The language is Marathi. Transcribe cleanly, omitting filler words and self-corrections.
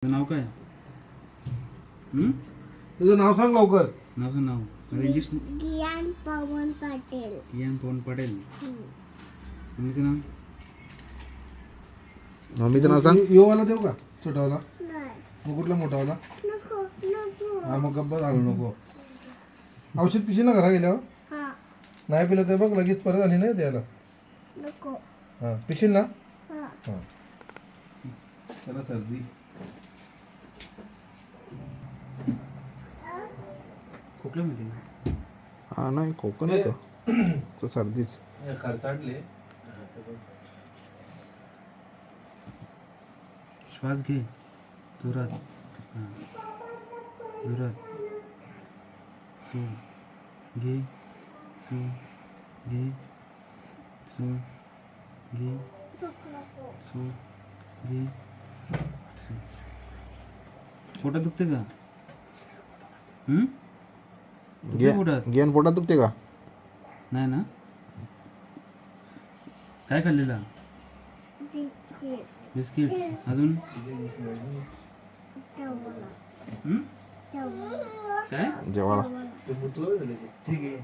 नाव काय? तुझं नाव सांग लवकर. नावचं नाव इंग्लिश. कियान पवन पाटील. कियान पवन पटेल. मम्मीचं नाव? मम्मीचं नाव सांग. योवाला देऊ का छोटावाला? नाही मग कुठला मोठावाला? नको नको. हा मग गप्पा झालो नको. औषध पिशी ना घरा गेल्यावर हा नाही पिलं तर बघ लगेच परत आणि नाही द्यायला. नको. हा पिशील ना. हा हा त्याला सर्दी कुठलं माहिती? हा नाही खोकून येतो तो सर्दीच. खर्चाडले. श्वास घे जोरात. हां जोरात. सोड घे. सोड घे. सोड घे. नको. सोड घे. सोड. पोटात दुखते का? दुखते पोटात? गेन पोटात दुखते का? नाही ना. काय खाल्लेला? बिस्किट. अजून काय? जेवायला ते मुतलं ठीक आहे.